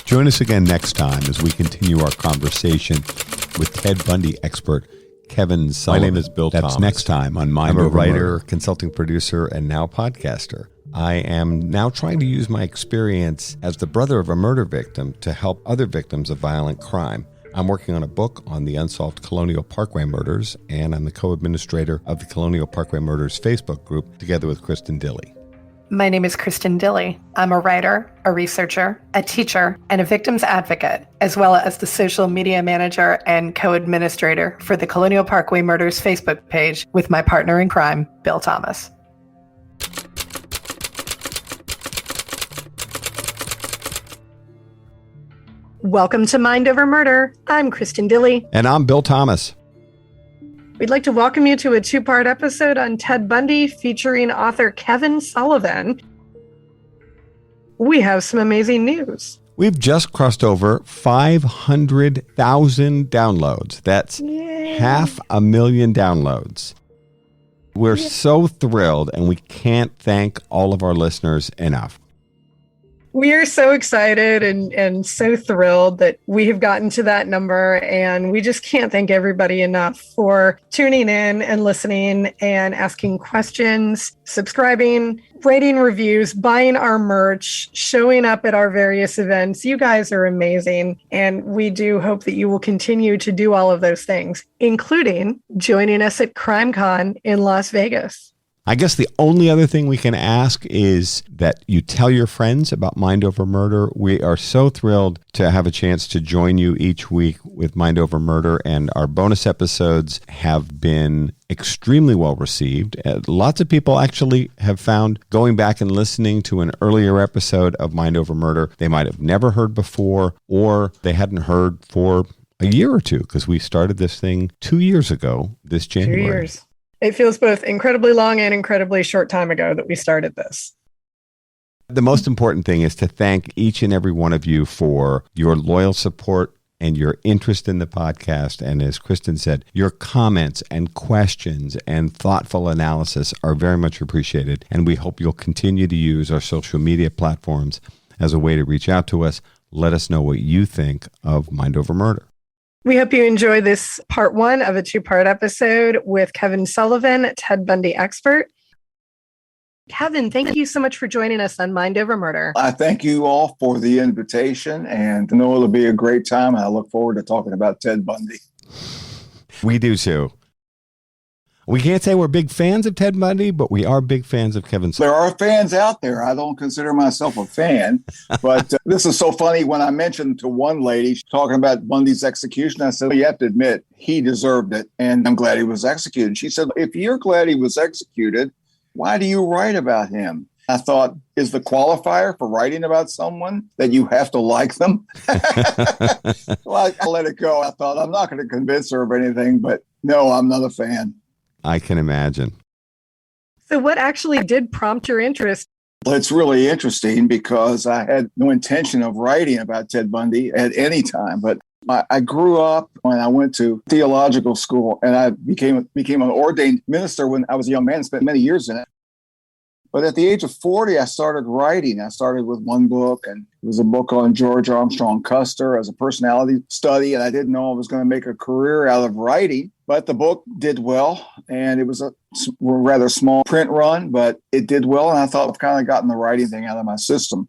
Join us again next time as we continue our conversation with Ted Bundy expert Kevin Sullivan. My name is Bill Thomas. That's next time on Mind I'm a Over writer, Murder. consulting producer, and now podcaster. I am now trying to use my experience as the brother of a murder victim to help other victims of violent crime. I'm working on a book on the unsolved Colonial Parkway murders, and I'm the co-administrator of the Colonial Parkway Murders Facebook group together with Kristin Dilley. My name is Kristin Dilley. I'm a writer, a researcher, a teacher, and a victims advocate, as well as the social media manager and co-administrator for the Colonial Parkway Murders Facebook page with my partner in crime, Bill Thomas. Welcome to Mind Over Murder. I'm Kristin Dilley. And I'm Bill Thomas. We'd like to welcome you to a two-part episode on Ted Bundy featuring author Kevin Sullivan. We have some amazing news. We've just crossed over 500,000 downloads. That's Yay. 500,000 downloads. We're so thrilled, and we can't thank all of our listeners enough. We are so excited and so thrilled that we have gotten to that number, and we just can't thank everybody enough for tuning in and listening and asking questions, subscribing, rating reviews, buying our merch, showing up at our various events. You guys are amazing, and we do hope that you will continue to do all of those things, including joining us at CrimeCon in Las Vegas. I guess the only other thing we can ask is that you tell your friends about Mind Over Murder. We are so thrilled to have a chance to join you each week with Mind Over Murder, and our bonus episodes have been extremely well received. Lots of people actually have found going back and listening to an earlier episode of Mind Over Murder they might have never heard before, or they hadn't heard for a year or two, because we started this thing 2 years ago this January. 2 years. It feels both incredibly long and incredibly short time ago that we started this. The most important thing is to thank each and every one of you for your loyal support and your interest in the podcast. And as Kristin said, your comments and questions and thoughtful analysis are very much appreciated. And we hope you'll continue to use our social media platforms as a way to reach out to us. Let us know what you think of Mind Over Murder. We hope you enjoy this part one of a two-part episode with Kevin Sullivan, Ted Bundy expert. Kevin, thank you so much for joining us on Mind Over Murder. I thank you all for the invitation, and I know it'll be a great time. I look forward to talking about Ted Bundy. We do too. We can't say we're big fans of Ted Bundy, but we are big fans of Kevin Sullivan. There are fans out there. I don't consider myself a fan, but this is so funny. When I mentioned to one lady talking about Bundy's execution, I said, well, you have to admit, he deserved it, and I'm glad he was executed. She said, if you're glad he was executed, why do you write about him? I thought, is the qualifier for writing about someone that you have to like them? Well, I let it go. I thought, I'm not going to convince her of anything, but no, I'm not a fan. I can imagine. So what actually did prompt your interest? Well, it's really interesting because I had no intention of writing about Ted Bundy at any time, but I grew up when I went to theological school, and I became an ordained minister when I was a young man, spent many years in it. But at the age of 40, I started writing. I started with one book, and it was a book on George Armstrong Custer as a personality study, and I didn't know I was going to make a career out of writing. But the book did well, and it was a rather small print run, but it did well, and I thought I've kind of gotten the writing thing out of my system.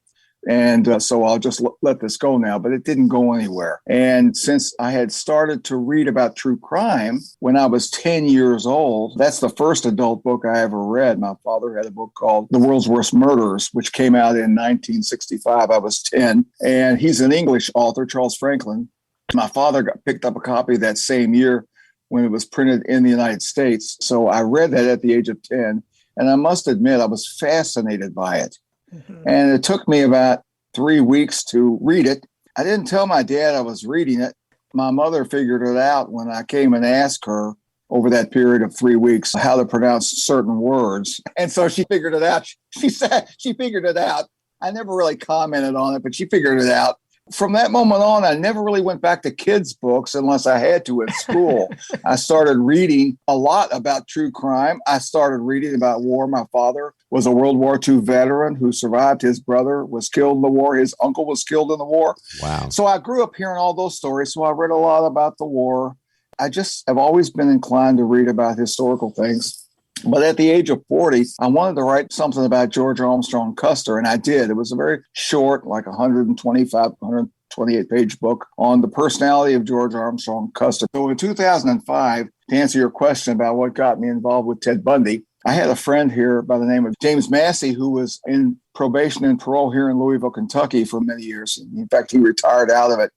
And so I'll just let this go now, but it didn't go anywhere. And since I had started to read about true crime when I was 10 years old, that's the first adult book I ever read. My father had a book called The World's Worst Murders, which came out in 1965. I was 10. And he's an English author, Charles Franklin. My father picked up a copy that same year when it was printed in the United States. So I read that at the age of 10. And I must admit, I was fascinated by it. Mm-hmm. And it took me about 3 weeks to read it. I didn't tell my dad I was reading it. My mother figured it out when I came and asked her over that period of 3 weeks how to pronounce certain words. And so she figured it out. She said she figured it out. I never really commented on it, but she figured it out. From that moment on, I never really went back to kids' books unless I had to in school. I started reading a lot about true crime. I started reading about war. My father was a World War II veteran who survived. His brother was killed in the war. His uncle was killed in the war. Wow. So I grew up hearing all those stories. So I read a lot about the war. I just have always been inclined to read about historical things. But at the age of 40, I wanted to write something about George Armstrong Custer, and I did. It was a very short, like 128-page book on the personality of George Armstrong Custer. So in 2005, to answer your question about what got me involved with Ted Bundy, I had a friend here by the name of James Massey who was in probation and parole here in Louisville, Kentucky for many years. In fact, he retired out of it.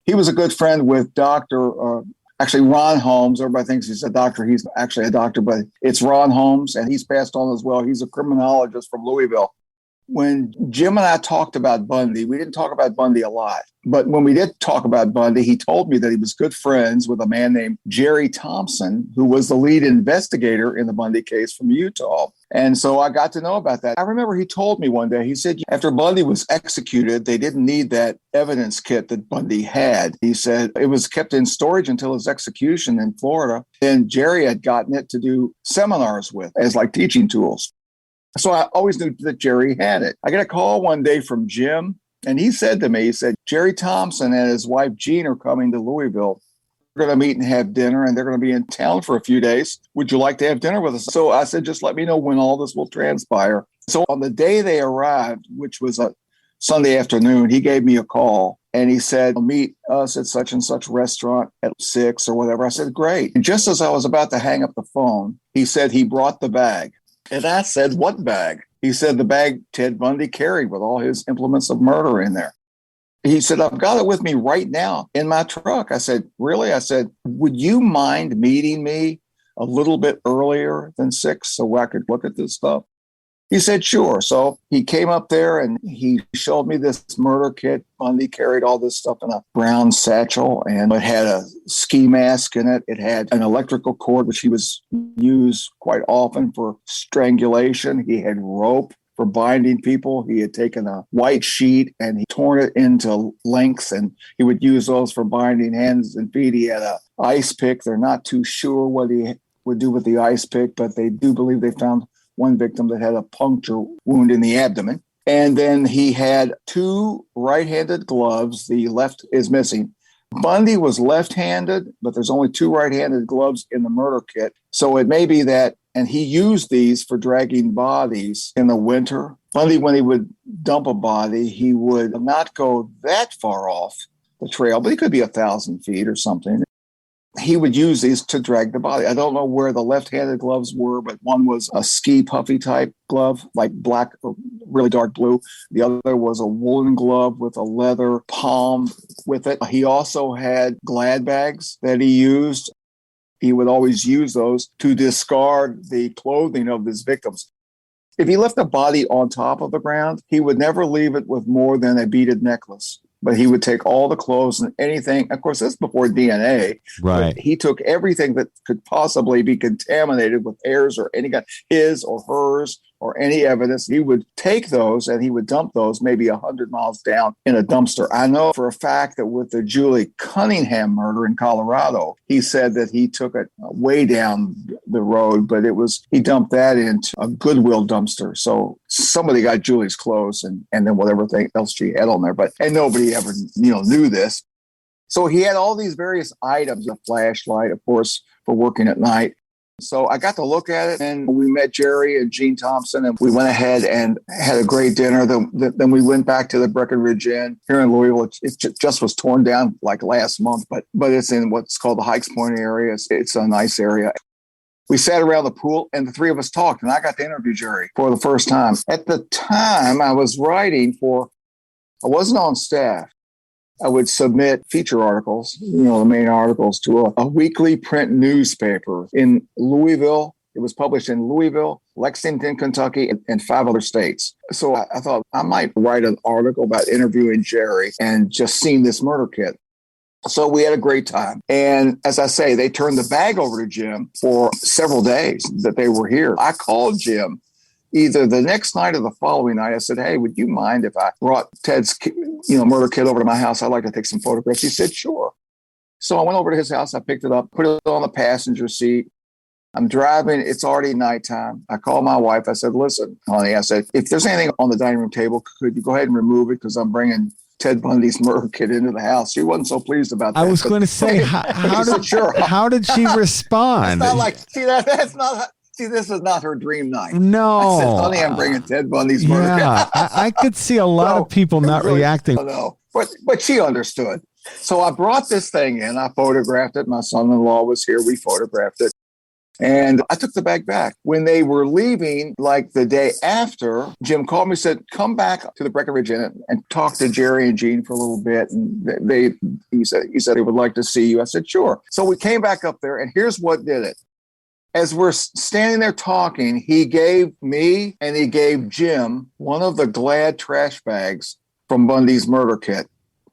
He was a good friend with Actually, Ron Holmes. Everybody thinks he's a doctor. He's actually a doctor, but it's Ron Holmes, and he's passed on as well. He's a criminologist from Louisville. When Jim and I talked about Bundy, we didn't talk about Bundy a lot. But when we did talk about Bundy, he told me that he was good friends with a man named Jerry Thompson, who was the lead investigator in the Bundy case from Utah. And so I got to know about that. I remember he told me one day, he said, after Bundy was executed, they didn't need that evidence kit that Bundy had. He said it was kept in storage until his execution in Florida. Then Jerry had gotten it to do seminars with as like teaching tools. So I always knew that Jerry had it. I got a call one day from Jim, and he said to me, he said, Jerry Thompson and his wife Jean are coming to Louisville. We're going to meet and have dinner, and they're going to be in town for a few days. Would you like to have dinner with us? So I said, just let me know when all this will transpire. So on the day they arrived, which was a Sunday afternoon, he gave me a call, and he said, meet us at such and such restaurant at 6 or whatever. I said, great. And just as I was about to hang up the phone, he said he brought the bag. And I said, what bag? He said, the bag Ted Bundy carried with all his implements of murder in there. He said, I've got it with me right now in my truck. I said, really? I said, would you mind meeting me a little bit earlier than 6 so I could look at this stuff? He said, sure. So he came up there and he showed me this murder kit. Bundy carried all this stuff in a brown satchel, and it had a ski mask in it. It had an electrical cord, which he was used quite often for strangulation. He had rope for binding people. He had taken a white sheet and he torn it into lengths, and he would use those for binding hands and feet. He had a ice pick. They're not too sure what he would do with the ice pick, but they do believe they found one victim that had a puncture wound in the abdomen. And then he had 2 right-handed gloves. The left is missing. Bundy was left-handed, but there's only 2 right-handed gloves in the murder kit. So it may be that, and he used these for dragging bodies in the winter. Bundy, when he would dump a body, he would not go that far off the trail, but he could be 1,000 feet or something. He would use these to drag the body. I don't know where the left-handed gloves were, but one was a ski puffy type glove, like black or really dark blue. The other was a woolen glove with a leather palm with it. He also had Glad bags that he used. He would always use those to discard the clothing of his victims. If he left a body on top of the ground, he would never leave it with more than a beaded necklace. But he would take all the clothes and anything. Of course, that's before DNA. Right. He took everything that could possibly be contaminated with hairs or any kind, his or hers or any evidence. He would take those and he would dump those maybe 100 miles down in a dumpster. I know for a fact that with the Julie Cunningham murder in Colorado, he said that he took it way down the road, but he dumped that into a Goodwill dumpster. So somebody got Julie's clothes and then whatever thing else she had on there. And nobody ever knew this. So he had all these various items, a flashlight, of course, for working at night. So I got to look at it, and we met Jerry and Jean Thompson, and we went ahead and had a great dinner. Then we went back to the Breckenridge Inn here in Louisville. It just was torn down like last month, but it's in what's called the Hikes Point area. It's a nice area. We sat around the pool, and the 3 of us talked, and I got to interview Jerry for the first time. At the time, I was writing I wasn't on staff. I would submit feature articles, the main articles, to a weekly print newspaper in Louisville. It was published in Louisville, Lexington, Kentucky, and 5 other states. So I thought I might write an article about interviewing Jerry and just seeing this murder kit. So we had a great time. And as I say, they turned the bag over to Jim for several days that they were here. I called Jim, either the next night or the following night, I said, hey, would you mind if I brought Ted's murder kit over to my house? I'd like to take some photographs. He said, sure. So I went over to his house. I picked it up, put it on the passenger seat. I'm driving. It's already nighttime. I called my wife. I said, listen, honey, I said, if there's anything on the dining room table, could you go ahead and remove it? Because I'm bringing Ted Bundy's murder kit into the house. She wasn't so pleased about that. I was going to say, how did she respond? It's not like, this is not her dream night. No. I said, honey, I'm bringing Ted Bundy's murder kit. I could see a lot of people not really, reacting. No, but she understood. So I brought this thing in. I photographed it. My son-in-law was here. We photographed it. And I took the bag back. When they were leaving, like the day after, Jim called me, said, come back to the Breckenridge Inn and talk to Jerry and Jean for a little bit. And he said he would like to see you. I said, sure. So we came back up there, and here's what did it. As we're standing there talking, he gave me and he gave Jim one of the Glad trash bags from Bundy's murder kit.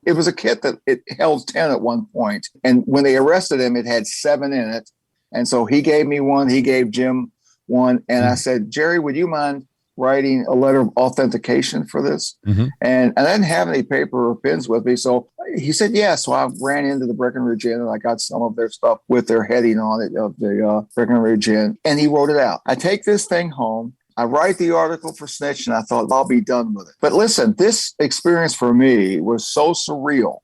It was a kit that it held 10 at one point. And when they arrested him, it had 7 in it. And so he gave me one, he gave Jim one. And I said, Jerry, would you mind writing a letter of authentication for this? Mm-hmm. And I didn't have any paper or pens with me. So he said, yeah. So I ran into the Breckenridge Inn and I got some of their stuff with their heading on it of the Breckenridge Inn. And he wrote it out. I take this thing home. I write the article for Snitch and I thought I'll be done with it. But listen, this experience for me was so surreal.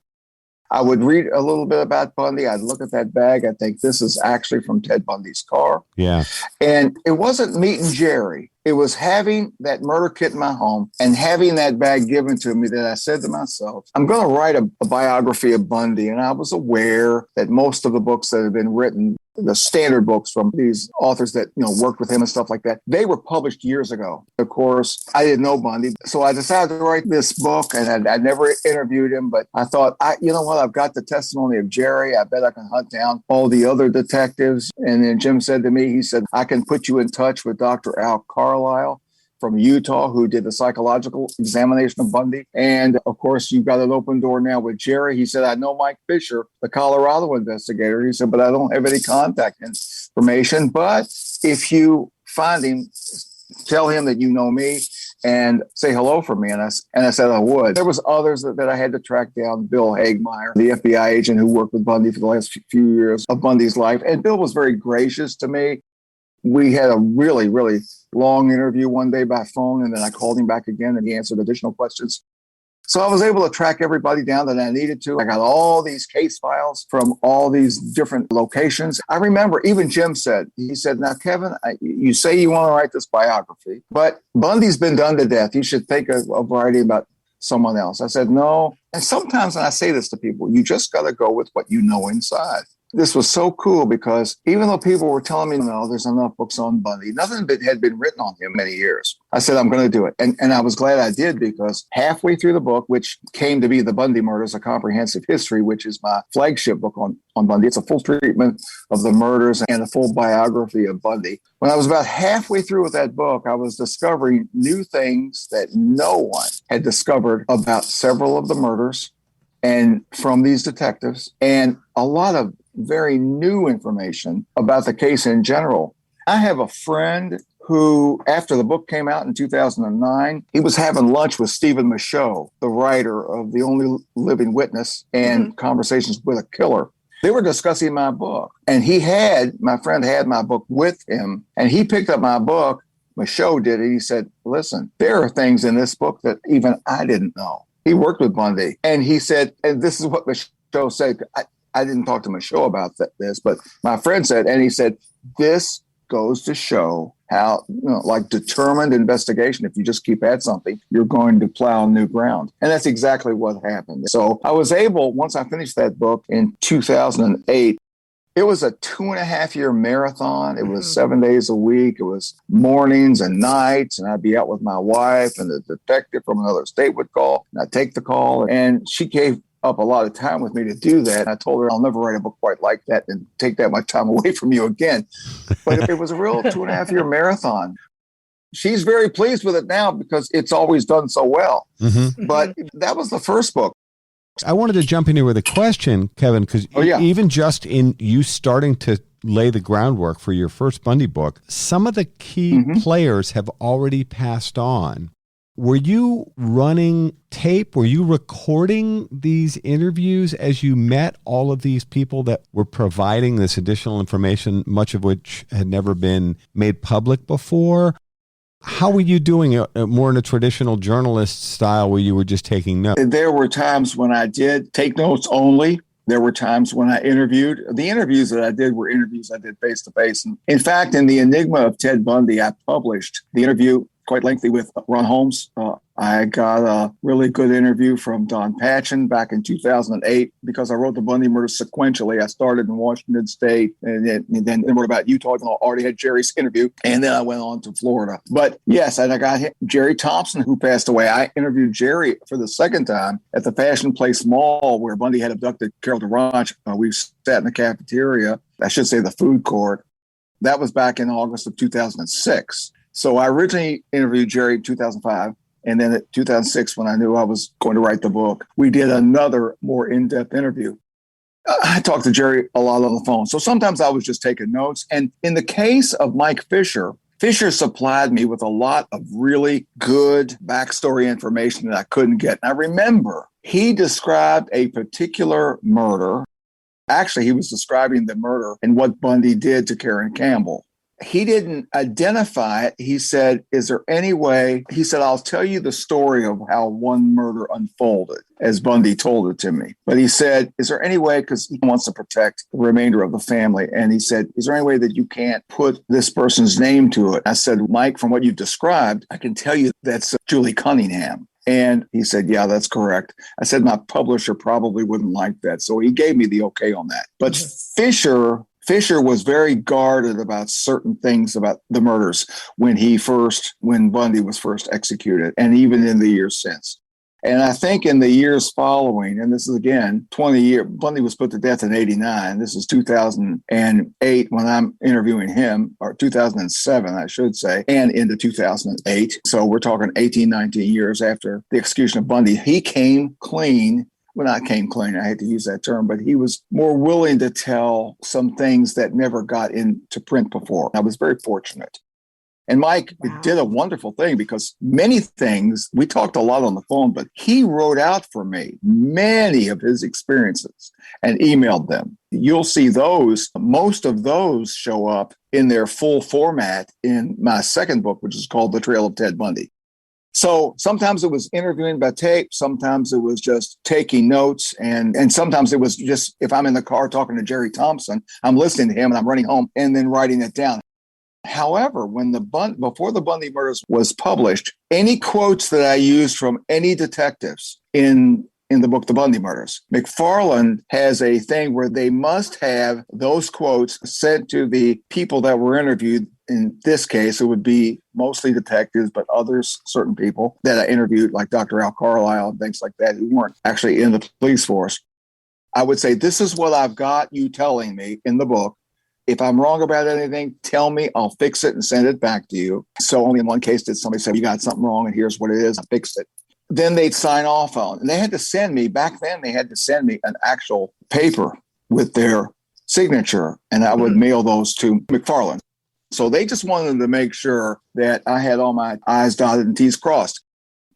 I would read a little bit about Bundy. I'd look at that bag. I think this is actually from Ted Bundy's car. Yeah. And it wasn't meeting Jerry. It was having that murder kit in my home and having that bag given to me that I said to myself, I'm going to write a biography of Bundy. And I was aware that most of the books that have been written, the standard books from these authors that, worked with him and stuff like that, they were published years ago. Of course, I didn't know Bundy. So I decided to write this book, and I never interviewed him, but I thought, you know what? I've got the testimony of Jerry. I bet I can hunt down all the other detectives. And then Jim said to me, he said, I can put you in touch with Dr. Al Carlisle from Utah, who did the psychological examination of Bundy. And of course, you've got an open door now with Jerry. He said, I know Mike Fisher, the Colorado investigator. He said, but I don't have any contact information. But if you find him, tell him that you know me and say hello for me. And I said I would. There was others that I had to track down. Bill Hagmeyer, the FBI agent who worked with Bundy for the last few years of Bundy's life. And Bill was very gracious to me. We had a really, really long interview one day by phone, and then I called him back again, and he answered additional questions. So I was able to track everybody down that I needed to. I got all these case files from all these different locations. I remember even Jim said, now, Kevin, you say you want to write this biography, but Bundy's been done to death. You should think of writing about someone else. I said, no. And sometimes when I say this to people, you just got to go with what you know inside. This was so cool because even though people were telling me, no, there's enough books on Bundy, nothing had been written on him many years. I said, I'm going to do it. And I was glad I did, because halfway through the book, which came to be The Bundy Murders, A Comprehensive History, which is my flagship book on Bundy. It's a full treatment of the murders and a full biography of Bundy. When I was about halfway through with that book, I was discovering new things that no one had discovered about several of the murders and from these detectives, and a lot of very new information about the case in general. I have a friend who, after the book came out in 2009, he was having lunch with Stephen Michaud, the writer of The Only Living Witness and Conversations with a Killer. They were discussing my book, and my friend had my book with him, and he picked up my book. Michaud did it. He said, listen, there are things in this book that even I didn't know. He worked with Bundy, and he said, and this is what Michaud said. I didn't talk to Michaud about this, but my friend said, and he said, this goes to show how, like determined investigation, if you just keep at something, you're going to plow new ground. And that's exactly what happened. So I was able, once I finished that book in 2008, it was a 2.5-year marathon. It was 7 days a week. It was mornings and nights. And I'd be out with my wife, and the detective from another state would call, and I'd take the call. And she gave up a lot of time with me to do that. I told her I'll never write a book quite like that and take that much time away from you again. But it was a real 2.5-year marathon. She's very pleased with it now because it's always done so well. Mm-hmm. But that was the first book. I wanted to jump in here with a question, Kevin, because even just in you starting to lay the groundwork for your first Bundy book, some of the key players have already passed on. Were you running tape? Were you recording these interviews as you met all of these people that were providing this additional information, much of which had never been made public before? How were you doing it more in a traditional journalist style where you were just taking notes? There were times when I did take notes only. There were times when I interviewed. The interviews that I did were interviews I did face-to-face. And in fact, in the Enigma of Ted Bundy, I published the interview quite lengthy with Ron Holmes. I got a really good interview from Don Patchen back in 2008 because I wrote the Bundy murders sequentially. I started in Washington State and then wrote about Utah. I already had Jerry's interview, and then I went on to Florida. But yes, and I got Jerry Thompson, who passed away. I interviewed Jerry for the second time at the Fashion Place Mall where Bundy had abducted Carol DeRange. We sat in the cafeteria, I should say the food court. That was back in August of 2006. So I originally interviewed Jerry in 2005. And then in 2006, when I knew I was going to write the book, we did another more in-depth interview. I talked to Jerry a lot on the phone. So sometimes I was just taking notes. And in the case of Mike Fisher, Fisher supplied me with a lot of really good backstory information that I couldn't get. And I remember he described a particular murder. Actually, he was describing the murder and what Bundy did to Karen Campbell. He didn't identify it. He said, is there any way? He said, I'll tell you the story of how one murder unfolded as Bundy told it to me. But he said, is there any way, because he wants to protect the remainder of the family. And he said, is there any way that you can't put this person's name to it? I said, Mike, from what you've described, I can tell you that's Julie Cunningham. And he said, yeah, that's correct. I said, my publisher probably wouldn't like that. So he gave me the okay on that. But Fisher was very guarded about certain things about the murders when Bundy was first executed, and even in the years since. And I think in the years following, and this is again 20 years, Bundy was put to death in 89. This is 2008 when I'm interviewing him, or 2007, I should say, and into 2008. So we're talking 18, 19 years after the execution of Bundy. He came clean. Well, not came clean, I hate to use that term, but he was more willing to tell some things that never got into print before. I was very fortunate. And Mike did a wonderful thing because many things, we talked a lot on the phone, but he wrote out for me many of his experiences and emailed them. You'll see those, most of those show up in their full format in my second book, which is called The Trail of Ted Bundy. So sometimes it was interviewing by tape. Sometimes it was just taking notes. And sometimes it was just, if I'm in the car talking to Jerry Thompson, I'm listening to him and I'm running home and then writing it down. However, before the Bundy murders was published, any quotes that I used from any detectives in the book, The Bundy Murders, McFarland has a thing where they must have those quotes sent to the people that were interviewed. In this case, it would be mostly detectives, but others, certain people that I interviewed, like Dr. Al Carlisle and things like that, who weren't actually in the police force. I would say, this is what I've got you telling me in the book. If I'm wrong about anything, tell me, I'll fix it and send it back to you. So only in one case did somebody say, you got something wrong and here's what it is, I fixed it. Then they'd sign off on it. And they had to send me, back then, they had to send me an actual paper with their signature, and I would mail those to McFarland. So they just wanted to make sure that I had all my I's dotted and T's crossed.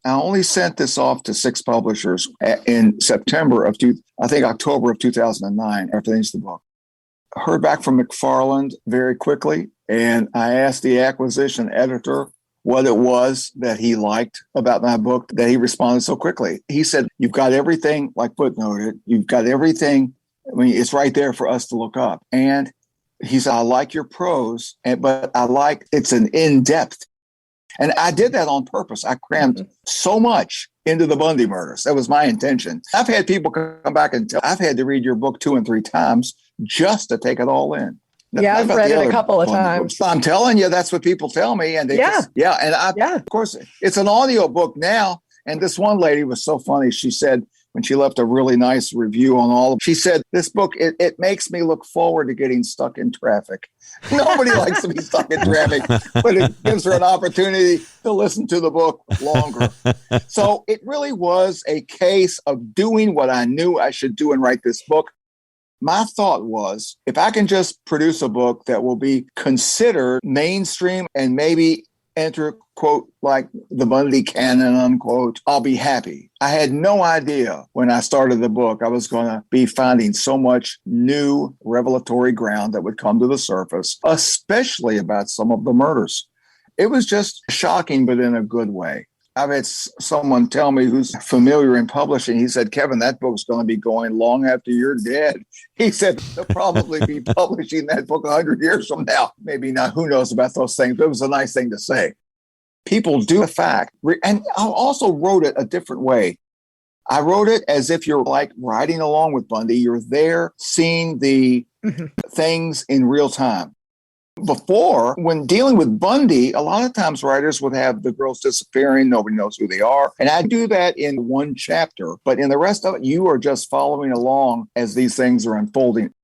I only sent this off to 6 publishers in October of 2009 after they finished the book. I heard back from McFarland very quickly, and I asked the acquisition editor what it was that he liked about my book that he responded so quickly. He said, you've got everything, like footnoted, you've got everything. I mean, it's right there for us to look up. And he said, I like your prose, but it's an in-depth. And I did that on purpose. I crammed so much into the Bundy murders. That was my intention. I've had people come back and tell, I've had to read your book 2 and 3 times just to take it all in. Yeah, I've read it a couple of times. I'm telling you, that's what people tell me. And of course, it's an audio book now. And this one lady was so funny. She said, when she left a really nice review on all of it, she said, this book, it makes me look forward to getting stuck in traffic. Nobody likes to be stuck in traffic, but it gives her an opportunity to listen to the book longer. So it really was a case of doing what I knew I should do and write this book. My thought was, if I can just produce a book that will be considered mainstream and maybe enter, quote, like the Bundy canon, unquote, I'll be happy. I had no idea when I started the book I was going to be finding so much new revelatory ground that would come to the surface, especially about some of the murders. It was just shocking, but in a good way. I've had someone tell me who's familiar in publishing, he said, Kevin, that book's going to be going long after you're dead. He said, they'll probably be publishing that book 100 years from now. Maybe not, who knows about those things, but it was a nice thing to say. People do the fact, and I also wrote it a different way. I wrote it as if you're like riding along with Bundy. You're there seeing the things in real time. Before, when dealing with Bundy, a lot of times writers would have the girls disappearing, nobody knows who they are. And I do that in one chapter, but in the rest of it, you are just following along as these things are unfolding.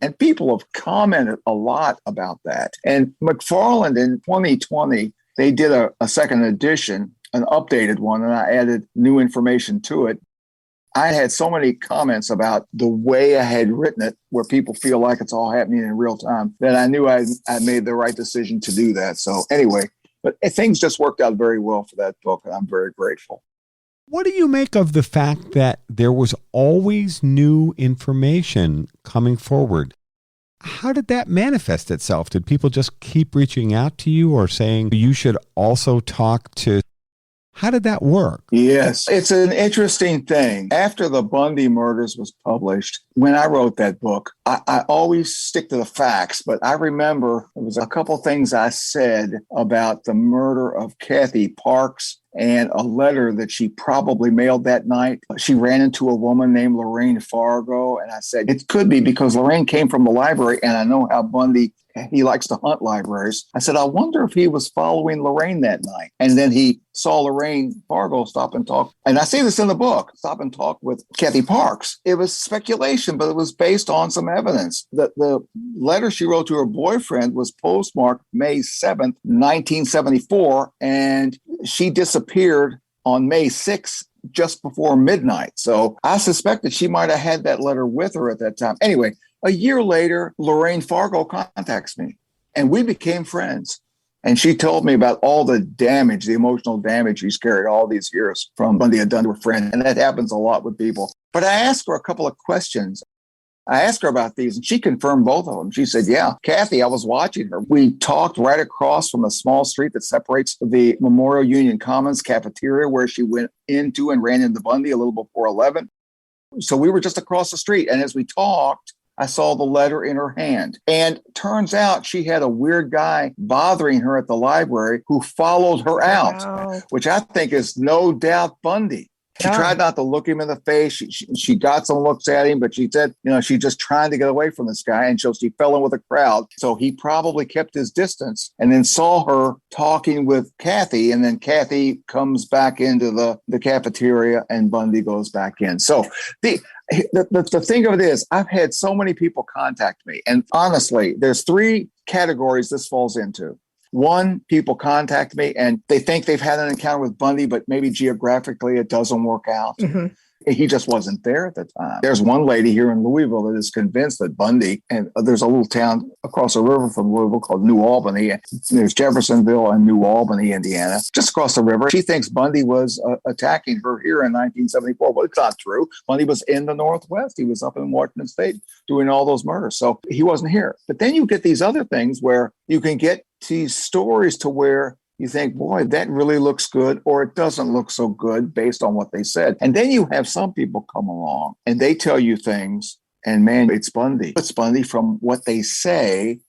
And people have commented a lot about that. And McFarland in 2020, they did a second edition, an updated one, and I added new information to it. I had so many comments about the way I had written it, where people feel like it's all happening in real time, that I knew I made the right decision to do that. So anyway, but things just worked out very well for that book, and I'm very grateful. What do you make of the fact that there was always new information coming forward? How did that manifest itself? Did people just keep reaching out to you or saying you should also talk to? How did that work? Yes, it's an interesting thing. After the Bundy murders was published, when I wrote that book, I always stick to the facts, but I remember there was a couple things I said about the murder of Kathy Parks and a letter that she probably mailed that night. She ran into a woman named Lorraine Fargo, and I said, it could be because Lorraine came from the library, and I know how Bundy, he likes to hunt libraries. I said, I wonder if he was following Lorraine that night. And then he saw Lorraine Fargo stop and talk. And I say this in the book, stop and talk with Kathy Parks. It was speculation, but it was based on some evidence. The letter she wrote to her boyfriend was postmarked May 7th, 1974, and she disappeared on May 6th, just before midnight. So I suspected she might have had that letter with her at that time. Anyway, a year later, Lorraine Fargo contacts me, and we became friends. And she told me about all the damage, the emotional damage she's carried all these years from Bundy had done to her friend. And that happens a lot with people. But I asked her a couple of questions. I asked her about these, and she confirmed both of them. She said, yeah, Kathy, I was watching her. We talked right across from a small street that separates the Memorial Union Commons cafeteria, where she went into and ran into Bundy a little before 11. So we were just across the street. And as we talked, I saw the letter in her hand. And turns out she had a weird guy bothering her at the library who followed her out, which I think is no doubt Bundy. She tried not to look him in the face. She got some looks at him, but she said, she's just trying to get away from this guy. And so she fell in with a crowd. So he probably kept his distance and then saw her talking with Kathy. And then Kathy comes back into the cafeteria and Bundy goes back in. So the thing of it is, I've had so many people contact me. And honestly, there's three categories this falls into. One, people contact me and they think they've had an encounter with Bundy, but maybe geographically it doesn't work out. Mm-hmm. He just wasn't there at the time. There's one lady here in Louisville that is convinced that Bundy, and there's a little town across the river from Louisville called New Albany. There's Jeffersonville and New Albany, Indiana, just across the river. She thinks Bundy was attacking her here in 1974. Well, it's not true. Bundy was in the Northwest. He was up in Washington State doing all those murders. So he wasn't here. But then you get these other things where you can get these stories to where you think, boy, that really looks good, or it doesn't look so good based on what they said. And then you have some people come along and they tell you things, and man, it's Bundy. It's Bundy from what they say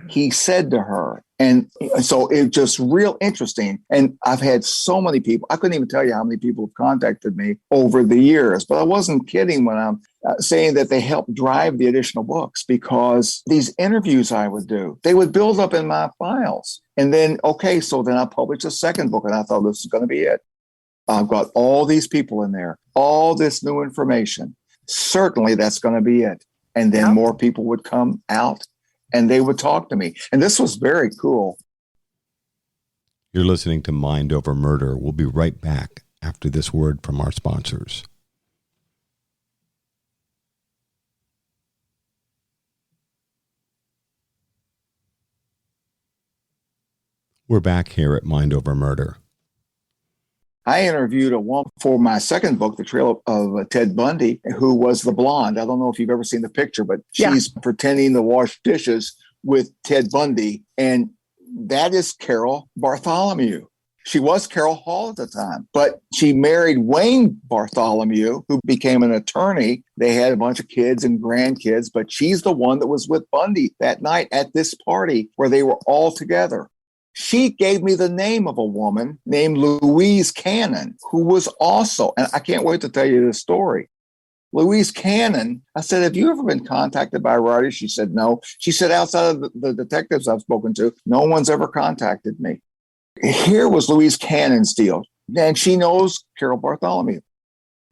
he said to her. And so it's just real interesting. And I've had so many people, I couldn't even tell you how many people have contacted me over the years, but I wasn't kidding when I'm saying that they helped drive the additional books, because these interviews I would do, they would build up in my files. And then, okay, so then I published a second book and I thought this is going to be it. I've got all these people in there, all this new information. Certainly that's going to be it. And then more people would come out and they would talk to me. And this was very cool. You're listening to Mind Over Murder. We'll be right back after this word from our sponsors. We're back here at Mind Over Murder. I interviewed a woman for my second book, The Trail of Ted Bundy, who was the blonde. I don't know if you've ever seen the picture, but she's pretending to wash dishes with Ted Bundy. And that is Carol Bartholomew. She was Carol Hall at the time, but she married Wayne Bartholomew, who became an attorney. They had a bunch of kids and grandkids, but she's the one that was with Bundy that night at this party where they were all together. She gave me the name of a woman named Louise Cannon, who was also, and I can't wait to tell you this story. Louise Cannon, I said, have you ever been contacted by a writer? She said, no. She said, outside of the detectives I've spoken to, no one's ever contacted me. Here was Louise Cannon's deal. And she knows Carol Bartholomew.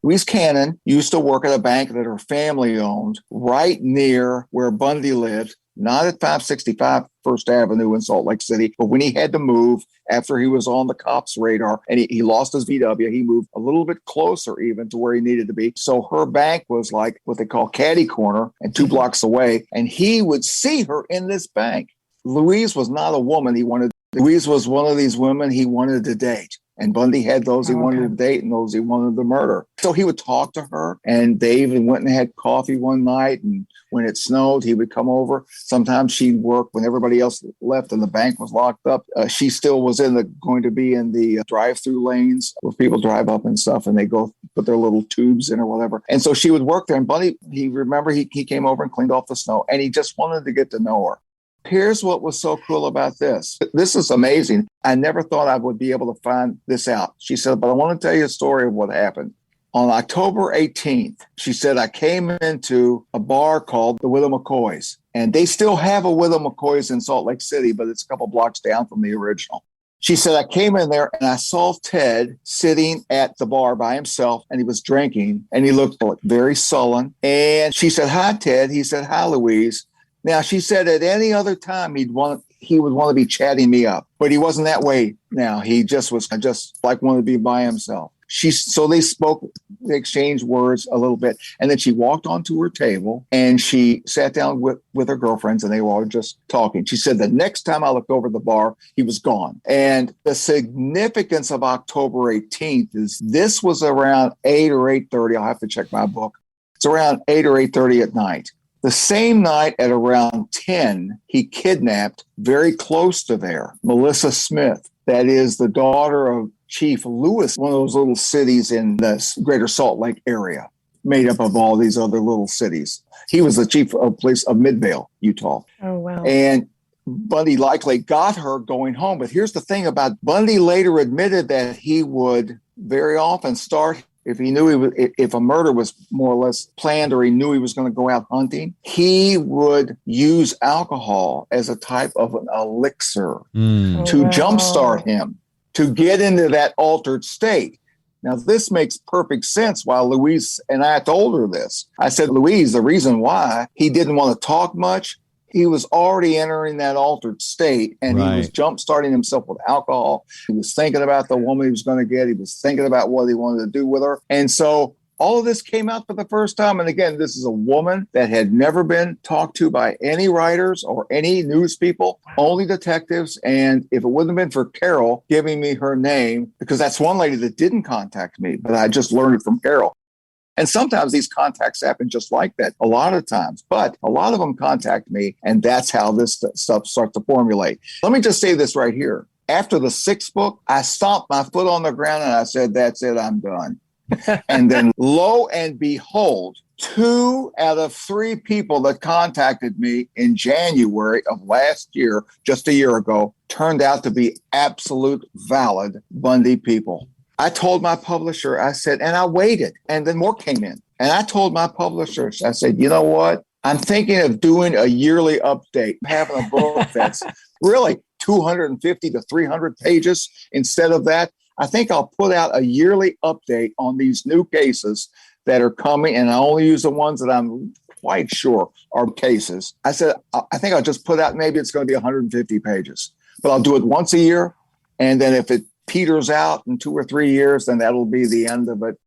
Louise Cannon used to work at a bank that her family owned right near where Bundy lived, not at 565 First Avenue in Salt Lake City, but when he had to move after he was on the cops' radar and he lost his VW, he moved a little bit closer even to where he needed to be. So her bank was like what they call caddy corner and 2 blocks away, and he would see her in this bank. Louise was not a woman he wanted. Louise was one of these women he wanted to date. And Bundy had those he wanted to date and those he wanted to murder. So he would talk to her, and they even went and had coffee one night. And when it snowed, he would come over. Sometimes she'd work when everybody else left and the bank was locked up. She still was going to be in the drive-through lanes where people drive up and stuff, and they go put their little tubes in or whatever. And so she would work there. And Bundy, he came over and cleaned off the snow, and he just wanted to get to know her. Here's what was so cool about this. This is amazing. I never thought I would be able to find this out. She said, but I want to tell you a story of what happened. On October 18th, she said, I came into a bar called the Widow McCoy's. And they still have a Widow McCoy's in Salt Lake City, but it's a couple blocks down from the original. She said, I came in there and I saw Ted sitting at the bar by himself, and he was drinking, and he looked very sullen. And she said, hi, Ted. He said, hi, Louise. Now, she said at any other time he would want to be chatting me up, but he wasn't that way now. He just was just like wanted to be by himself. So they exchanged words a little bit. And then she walked onto her table and she sat down with her girlfriends, and they were all just talking. She said, the next time I looked over the bar, he was gone. And the significance of October 18th is this was around 8 or 8:30. I'll have to check my book. It's around 8 or 8:30 at night. The same night at around 10, he kidnapped very close to there, Melissa Smith. That is the daughter of Chief Lewis, one of those little cities in the greater Salt Lake area, made up of all these other little cities. He was the chief of police of Midvale, Utah. Oh, wow. And Bundy likely got her going home. But here's the thing about Bundy later admitted that he would very often start, if he knew if a murder was more or less planned, or he knew he was going to go out hunting, he would use alcohol as a type of an elixir to jumpstart him, to get into that altered state. Now, this makes perfect sense why Louise, and I told her this. I said, Louise, the reason why he didn't want to talk much, he was already entering that altered state, and he was jump-starting himself with alcohol. He was thinking about the woman he was going to get. He was thinking about what he wanted to do with her. And so all of this came out for the first time. And again, this is a woman that had never been talked to by any writers or any news people, only detectives. And if it wouldn't have been for Carol giving me her name, because that's one lady that didn't contact me, but I just learned it from Carol. And sometimes these contacts happen just like that, a lot of times. But a lot of them contact me, and that's how this stuff starts to formulate. Let me just say this right here. After the 6th book, I stomped my foot on the ground and I said, that's it, I'm done. And then lo and behold, 2 out of 3 people that contacted me in January of last year, just a year ago, turned out to be absolute valid Bundy people. I told my publisher, I said, and I waited, and then more came in. And I told my publishers, I said, you know what? I'm thinking of doing a yearly update, having a book that's really 250 to 300 pages instead of that. I think I'll put out a yearly update on these new cases that are coming, and I only use the ones that I'm quite sure are cases. I said, I think I'll just put out, maybe it's going to be 150 pages, but I'll do it once a year. And then if it peters out in 2 or 3 years, then that'll be the end of it.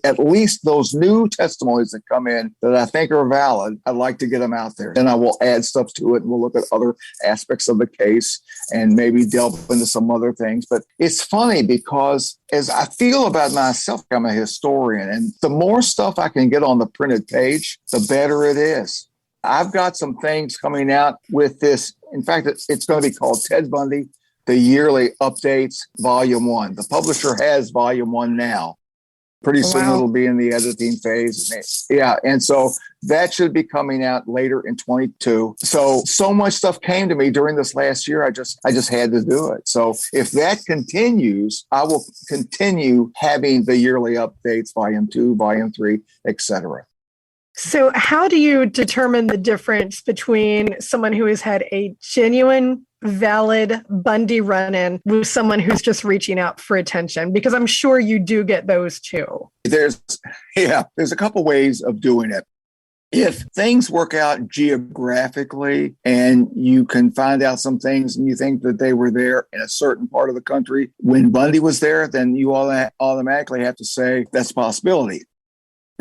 at least those new testimonies that come in that I think are valid, I'd like to get them out there. Then I will add stuff to it and we'll look at other aspects of the case and maybe delve into some other things. But it's funny because as I feel about myself, I'm a historian, and the more stuff I can get on the printed page, the better it is. I've got some things coming out with this. In fact, it's going to be called Ted Bundy, the Yearly Updates, Volume 1. The publisher has Volume 1 now. Pretty soon it'll be in the editing phase. Yeah. And so that should be coming out later in 22. So much stuff came to me during this last year. I just had to do it. So if that continues, I will continue having the yearly updates, Volume 2, Volume 3, etc. So how do you determine the difference between someone who has had a genuine, valid Bundy run-in with someone who's just reaching out for attention? Because I'm sure you do get those too. There's a couple ways of doing it. If things work out geographically and you can find out some things and you think that they were there in a certain part of the country when Bundy was there, then you automatically have to say that's a possibility.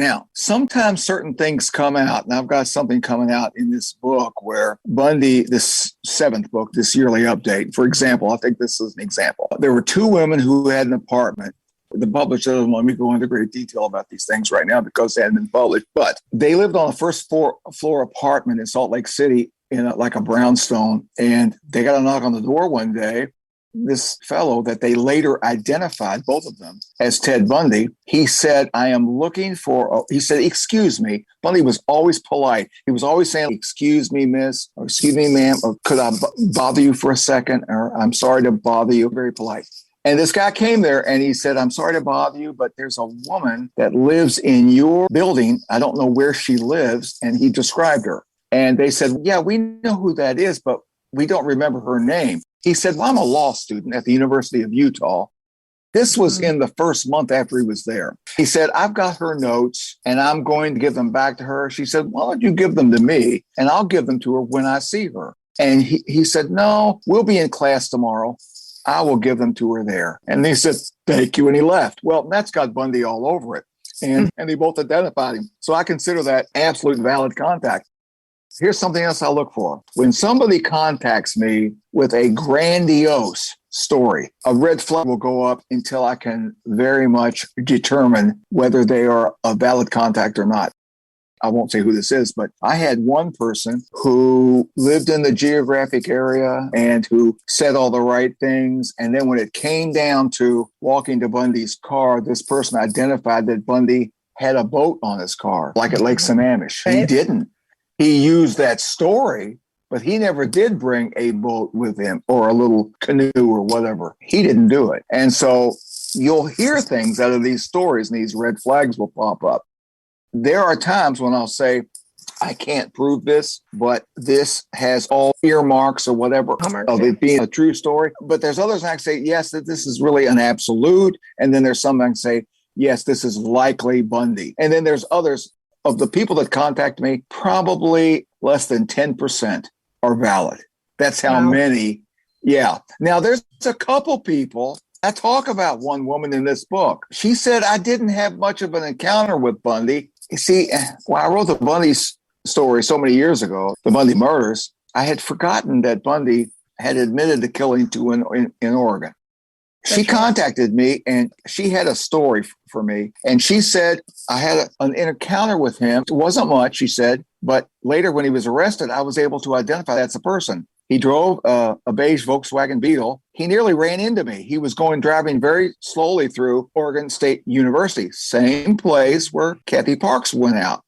Now, sometimes certain things come out, and I've got something coming out in this book where Bundy, this 7th book, this yearly update, for example, I think this is an example. There were 2 women who had an apartment. The publisher doesn't want me to go into great detail about these things right now because they hadn't been published, but they lived on a first floor apartment in Salt Lake City in like a brownstone, and they got a knock on the door one day. This fellow that they later identified, both of them, as Ted Bundy, he said, I am looking for, he said, excuse me. Bundy was always polite. He was always saying, excuse me, miss, or excuse me, ma'am, or could I bother you for a second? Or I'm sorry to bother you. Very polite. And this guy came there and he said, I'm sorry to bother you, but there's a woman that lives in your building. I don't know where she lives. And he described her. And they said, yeah, we know who that is, but we don't remember her name. He said, well, I'm a law student at the University of Utah. This was in the first month after he was there. He said, I've got her notes and I'm going to give them back to her. She said, why don't you give them to me and I'll give them to her when I see her. And he said, no, we'll be in class tomorrow. I will give them to her there. And he said, thank you. And he left. Well, that's got Bundy all over it. And they both identified him. So I consider that absolute valid contact. Here's something else I look for. When somebody contacts me with a grandiose story, a red flag will go up until I can very much determine whether they are a valid contact or not. I won't say who this is, but I had one person who lived in the geographic area and who said all the right things. And then when it came down to walking to Bundy's car, this person identified that Bundy had a boat on his car, like at Lake Sammamish. He didn't. He used that story, but he never did bring a boat with him or a little canoe or whatever. He didn't do it. And so you'll hear things out of these stories and these red flags will pop up. There are times when I'll say, I can't prove this, but this has all earmarks or whatever of it being a true story. But there's others I can say, yes, that this is really an absolute. And then there's some I can say, yes, this is likely Bundy. And then there's others. Of the people that contact me, probably less than 10% are valid. That's how many. Yeah. Now, there's a couple people. I talk about one woman in this book. She said, I didn't have much of an encounter with Bundy. You see, when I wrote the Bundy story so many years ago, the Bundy murders, I had forgotten that Bundy had admitted to killing 2 in Oregon. She contacted me and she had a story for me. And she said, I had an encounter with him. It wasn't much, she said. But later when he was arrested, I was able to identify that's the person. He drove a beige Volkswagen Beetle. He nearly ran into me. He was driving very slowly through Oregon State University, same place where Kathy Parks went out.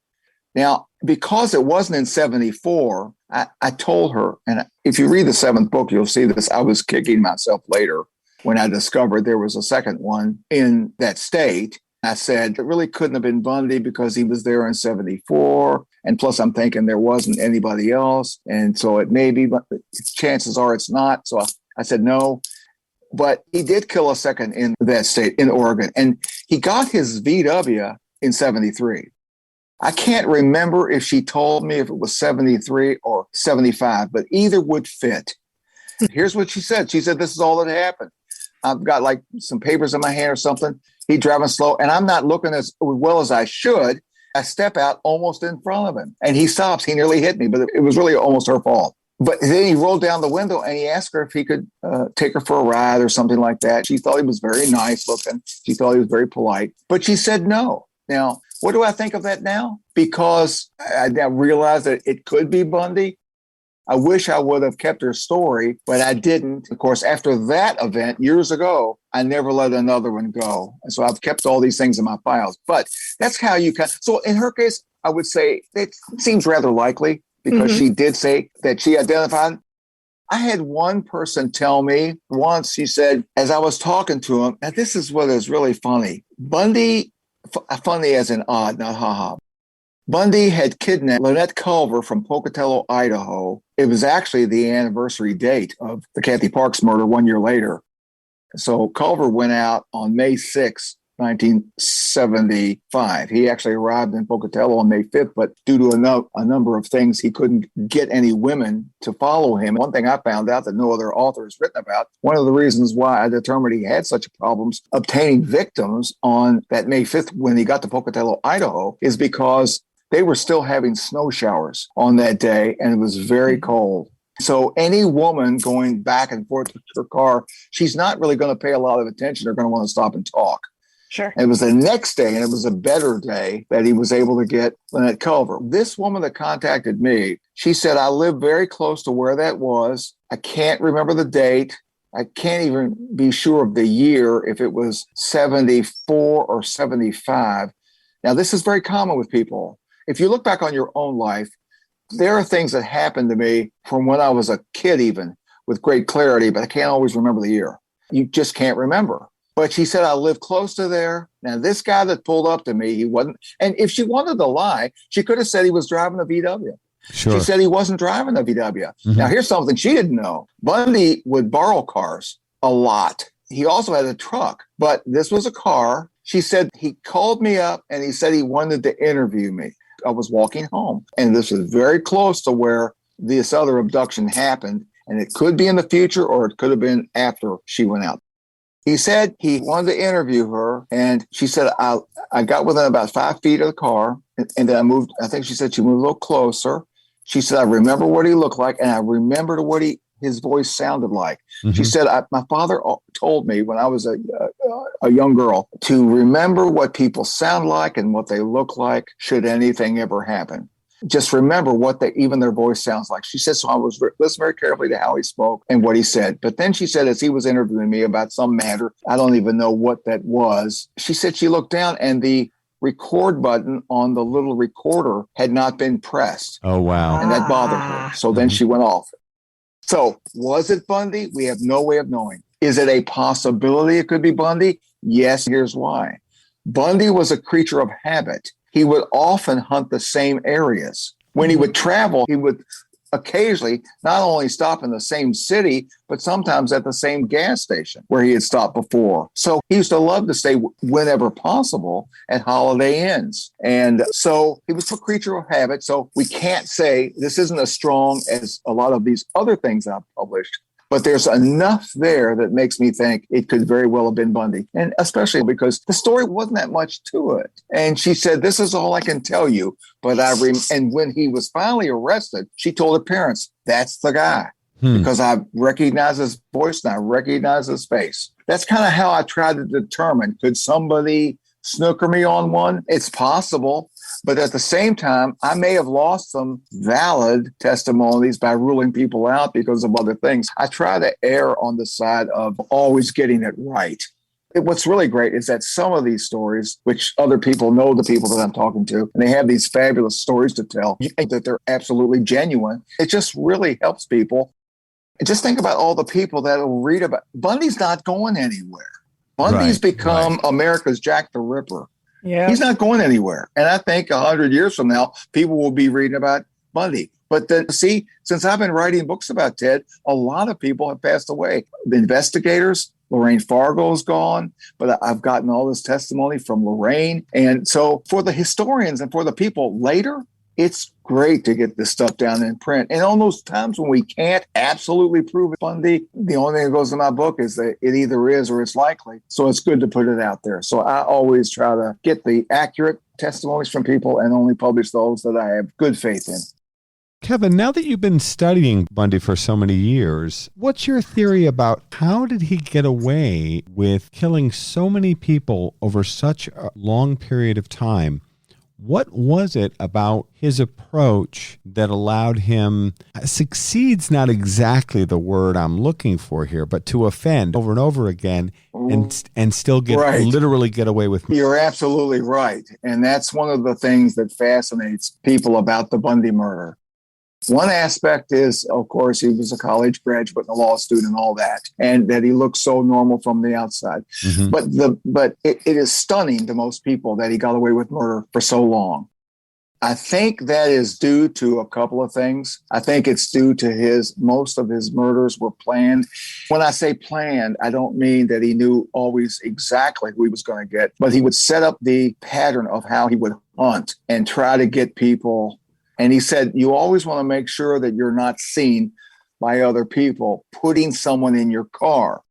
Now, because it wasn't in 74, I told her, and if you read the 7th book, you'll see this. I was kicking myself later when I discovered there was a second one in that state. I said, it really couldn't have been Bundy because he was there in 74. And plus, I'm thinking there wasn't anybody else. And so it may be, but chances are it's not. So I said, no. But he did kill a second in that state, in Oregon. And he got his VW in 73. I can't remember if she told me if it was 73 or 75, but either would fit. Here's what she said. She said, this is all that happened. I've got like some papers in my hand or something. He's driving slow and I'm not looking as well as I should. I step out almost in front of him and he stops. He nearly hit me, but it was really almost her fault. But then he rolled down the window and he asked her if he could take her for a ride or something like that. She thought he was very nice looking. She thought he was very polite, but she said no. Now, what do I think of that now? Because I now realize that it could be Bundy. I wish I would have kept her story, but I didn't. Of course, after that event years ago, I never let another one go. And so I've kept all these things in my files. But that's how you can. So in her case, I would say it seems rather likely because she did say that she identified. I had one person tell me once, she said, as I was talking to him, and this is what is really funny. Bundy, funny as in odd, not haha. Bundy had kidnapped Lynette Culver from Pocatello, Idaho. It was actually the anniversary date of the Kathy Parks murder 1 year later. So Culver went out on May 6, 1975. He actually arrived in Pocatello on May 5th, but due to a number of things, he couldn't get any women to follow him. One thing I found out that no other author has written about, one of the reasons why I determined he had such problems obtaining victims on that May 5th when he got to Pocatello, Idaho, is because they were still having snow showers on that day, and it was very cold. So any woman going back and forth with her car, she's not really going to pay a lot of attention. They're going to want to stop and talk. Sure. And it was the next day, and it was a better day, that he was able to get Lynette Culver. This woman that contacted me, she said, I live very close to where that was. I can't remember the date. I can't even be sure of the year, if it was 74 or 75. Now, this is very common with people. If you look back on your own life, there are things that happened to me from when I was a kid, even with great clarity, but I can't always remember the year. You just can't remember. But she said, I live close to there. Now, this guy that pulled up to me, he wasn't. And if she wanted to lie, she could have said he was driving a VW. Sure. She said he wasn't driving a VW. Mm-hmm. Now, here's something she didn't know. Bundy would borrow cars a lot. He also had a truck, but this was a car. She said he called me up and he said he wanted to interview me. I was walking home, and this was very close to where this other abduction happened. And it could be in the future, or it could have been after she went out. He said he wanted to interview her, and she said, I got within about 5 feet of the car, and then I moved. I think she said she moved a little closer. She said, I remember what he looked like, and I remembered what his voice sounded like. Mm-hmm. She said, my father told me when I was a young girl to remember what people sound like and what they look like should anything ever happen. Just remember what even their voice sounds like. She said, so I was listening very carefully to how he spoke and what he said. But then she said, as he was interviewing me about some matter, I don't even know what that was. She said she looked down and the record button on the little recorder had not been pressed. Oh, wow. And that bothered her. So then she went off. So was it Bundy? We have no way of knowing. Is it a possibility it could be Bundy? Yes, here's why. Bundy was a creature of habit. He would often hunt the same areas. When he would travel, he would occasionally not only stop in the same city, but sometimes at the same gas station where he had stopped before. So he used to love to stay whenever possible at Holiday Inns. And so he was a creature of habit. So we can't say this isn't as strong as a lot of these other things I've published. But there's enough there that makes me think it could very well have been Bundy. And especially because the story wasn't that much to it. And she said, this is all I can tell you. But and when he was finally arrested, she told her parents, that's the guy. Because I recognize his voice and I recognize his face. That's kind of how I tried to determine, could somebody snooker me on one? It's possible. But at the same time, I may have lost some valid testimonies by ruling people out because of other things. I try to err on the side of always getting it right. What's really great is that some of these stories, which other people know the people that I'm talking to, and they have these fabulous stories to tell, you think that they're absolutely genuine. It just really helps people. And just think about all the people that will read about. Bundy's not going anywhere. Bundy's become America's Jack the Ripper. Yeah, he's not going anywhere. And I think 100 years from now, people will be reading about Bundy. But then, see, since I've been writing books about Ted, a lot of people have passed away. The investigators, Lorraine Fargo's gone, but I've gotten all this testimony from Lorraine. And so for the historians and for the people later, it's great to get this stuff down in print. And on those times when we can't absolutely prove it, Bundy, the only thing that goes in my book is that it either is or it's likely. So it's good to put it out there. So I always try to get the accurate testimonies from people and only publish those that I have good faith in. Kevin, now that you've been studying Bundy for so many years, what's your theory about how did he get away with killing so many people over such a long period of time? What was it about his approach that allowed him, succeeds not exactly the word I'm looking for here, but to offend over and over again and still literally get away with murder? You're absolutely right. And that's one of the things that fascinates people about the Bundy murder. One aspect is, of course, he was a college graduate and a law student and all that, and that he looked so normal from the outside. Mm-hmm. But it is stunning to most people that he got away with murder for so long. I think that is due to a couple of things. I think it's due to most of his murders were planned. When I say planned, I don't mean that he knew always exactly who he was going to get, but he would set up the pattern of how he would hunt and try to get people. And he said, you always want to make sure that you're not seen by other people putting someone in your car.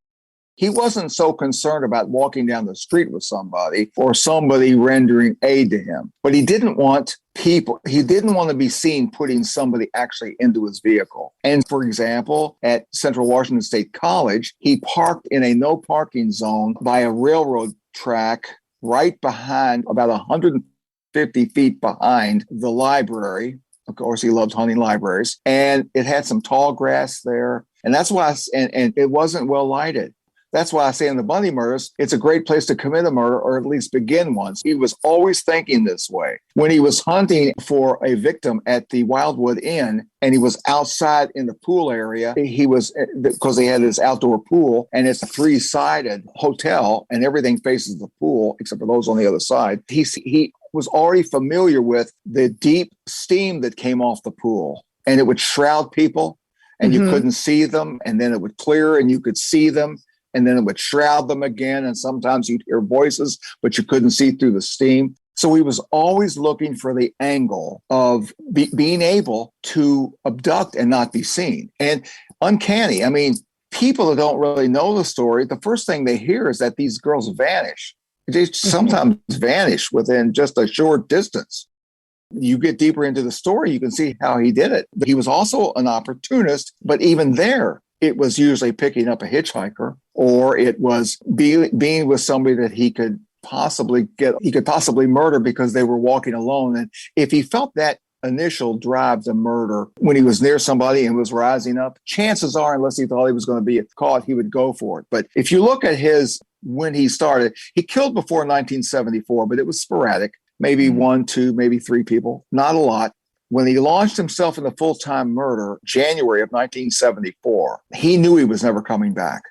He wasn't so concerned about walking down the street with somebody or somebody rendering aid to him. But he didn't want to be seen putting somebody actually into his vehicle. And for example, at Central Washington State College, he parked in a no parking zone by a railroad track right behind, about 150 feet behind the library. Of course, he loved hunting libraries, and it had some tall grass there. And that's why, and it wasn't well lighted. That's why I say in the Bundy murders, it's a great place to commit a murder or at least begin one. He was always thinking this way. When he was hunting for a victim at the Wildwood Inn and he was outside in the pool area, he was, because they had this outdoor pool and it's a 3-sided hotel and everything faces the pool except for those on the other side. He was already familiar with the deep steam that came off the pool, and it would shroud people and you couldn't see them, and then it would clear and you could see them. And then it would shroud them again. And sometimes you'd hear voices, but you couldn't see through the steam. So he was always looking for the angle of being able to abduct and not be seen. And uncanny. I mean, people that don't really know the story, the first thing they hear is that these girls vanish. They sometimes vanish within just a short distance. You get deeper into the story, you can see how he did it. He was also an opportunist, but even there, it was usually picking up a hitchhiker, or it was being with somebody that he could possibly murder because they were walking alone. And if he felt that initial drive to murder when he was near somebody and was rising up, chances are, unless he thought he was going to be caught, he would go for it. But if you look at when he started, he killed before 1974, but it was sporadic. Maybe 1, 2, maybe 3 people, not a lot. When he launched himself into full-time murder, January of 1974, he knew he was never coming back.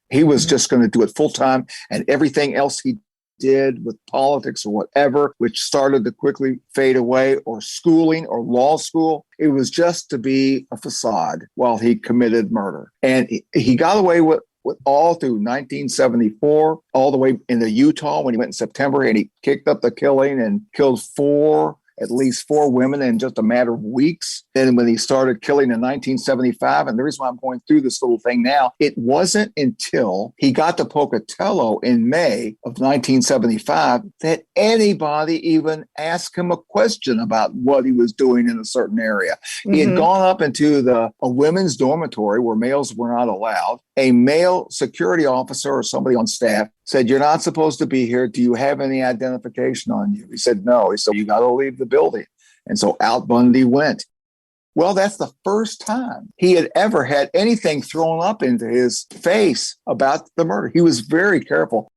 He was just going to do it full-time, and everything else he did with politics or whatever, which started to quickly fade away, or schooling or law school, it was just to be a facade while he committed murder. And he got away with all through 1974, all the way into Utah when he went in September, and he kicked up the killing and killed at least 4 women in just a matter of weeks. Then when he started killing in 1975, and the reason why I'm going through this little thing now, it wasn't until he got to Pocatello in May of 1975 that anybody even asked him a question about what he was doing in a certain area. He had gone up into a women's dormitory where males were not allowed. A male security officer or somebody on staff said, "You're not supposed to be here. Do you have any identification on you?" He said, "No." He said, "You got to leave the building." And so out Bundy went. Well, that's the first time he had ever had anything thrown up into his face about the murder. He was very careful.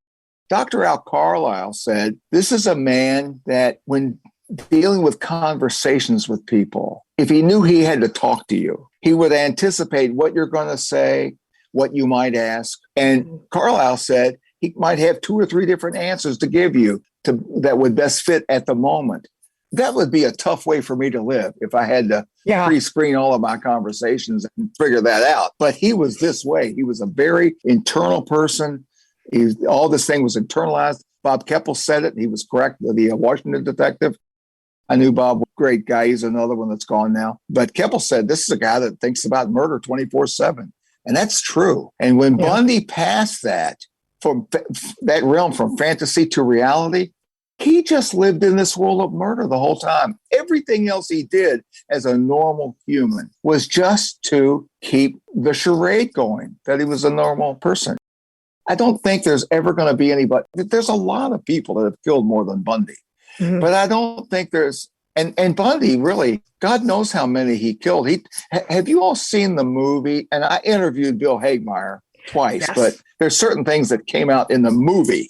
Dr. Al Carlisle said, this is a man that when dealing with conversations with people, if he knew he had to talk to you, he would anticipate what you're going to say, what you might ask. And Carlisle said he might have 2 or 3 different answers to give you that would best fit at the moment. That would be a tough way for me to live if I had to pre-screen all of my conversations and figure that out. But he was this way. He was a very internal person. All this thing was internalized. Bob Keppel said it. He was correct, the Washington detective. I knew Bob was a great guy. He's another one that's gone now. But Keppel said, this is a guy that thinks about murder 24/7. And that's true. And when Bundy passed that, from that realm from fantasy to reality, he just lived in this world of murder the whole time. Everything else he did as a normal human was just to keep the charade going, that he was a normal person. I don't think there's ever going to be anybody. There's a lot of people that have killed more than Bundy. Mm-hmm. But I don't think there's, and Bundy really, God knows how many he killed. Have you all seen the movie? And I interviewed Bill Hagmaier twice, but there's certain things that came out in the movie.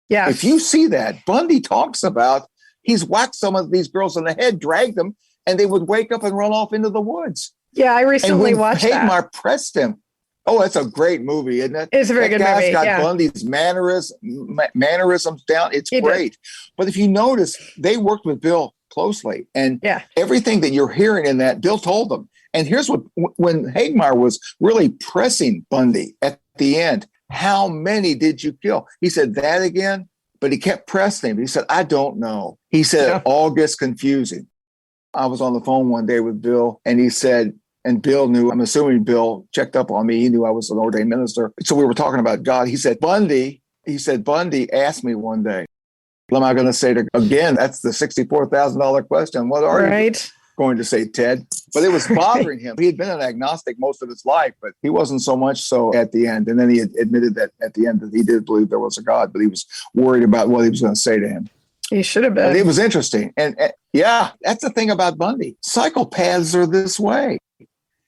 Yeah. If you see that, Bundy talks about he's whacked some of these girls in the head, dragged them, and they would wake up and run off into the woods. Yeah, I recently watched that. Hagmaier pressed him. Oh, that's a great movie, isn't it? It's a very good movie. That guy's got Bundy's mannerisms down. It's great. But if you notice, they worked with Bill closely. And everything that you're hearing in that, Bill told them. And here's when Hagmaier was really pressing Bundy at the end, how many did you kill? He said, that again? But he kept pressing him. He said, I don't know. He said, it all gets confusing. I was on the phone one day with Bill, and he said, and Bill knew, I'm assuming Bill checked up on me. He knew I was an ordained minister. So we were talking about God. He said, Bundy asked me one day, what am I going to say to, again, that's the $64,000 question. What are you going to say, Ted? But it was bothering him. He had been an agnostic most of his life, but he wasn't so much so at the end. And then he admitted that at the end that he did believe there was a God, but he was worried about what he was going to say to him. He should have been. But it was interesting. And that's the thing about Bundy. Psychopaths are this way.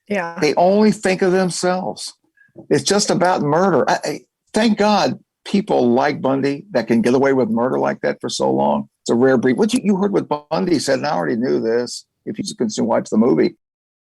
Yeah. They only think of themselves. It's just about murder. Thank God people like Bundy that can get away with murder like that for so long. It's a rare breed. What you heard what Bundy said, and I already knew this, if you can watch the movie.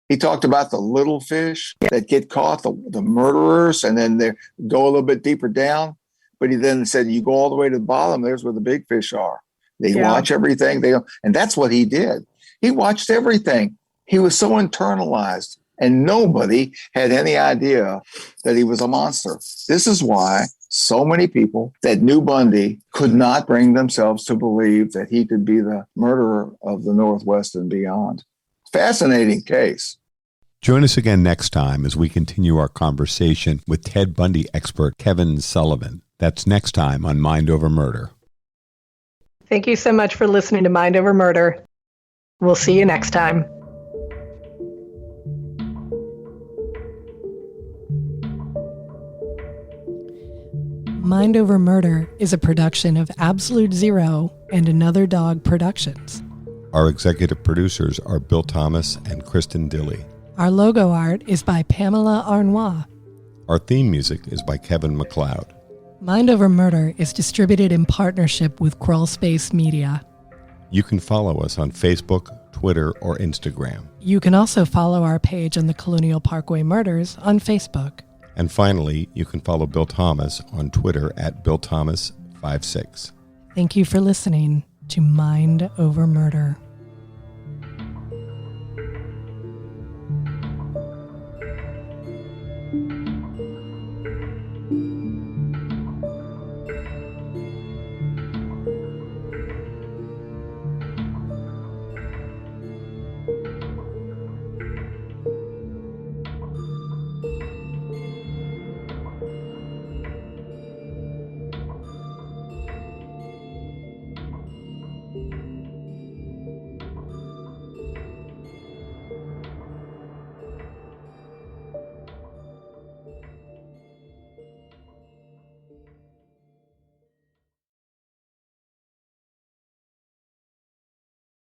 He talked about the little fish that get caught, the murderers, and then they go a little bit deeper down. But he then said, you go all the way to the bottom, there's where the big fish are. They watch everything. And that's what he did. He watched everything. He was so internalized. And nobody had any idea that he was a monster. This is why so many people that knew Bundy could not bring themselves to believe that he could be the murderer of the Northwest and beyond. Fascinating case. Join us again next time as we continue our conversation with Ted Bundy expert Kevin Sullivan. That's next time on Mind Over Murder. Thank you so much for listening to Mind Over Murder. We'll see you next time. Mind Over Murder is a production of Absolute Zero and Another Dog Productions. Our executive producers are Bill Thomas and Kristin Dilley. Our logo art is by Pamela Arnois. Our theme music is by Kevin MacLeod. Mind Over Murder is distributed in partnership with Crawlspace Media. You can follow us on Facebook, Twitter, or Instagram. You can also follow our page on the Colonial Parkway Murders on Facebook. And finally, you can follow Bill Thomas on Twitter at BillThomas56. Thank you for listening to Mind Over Murder.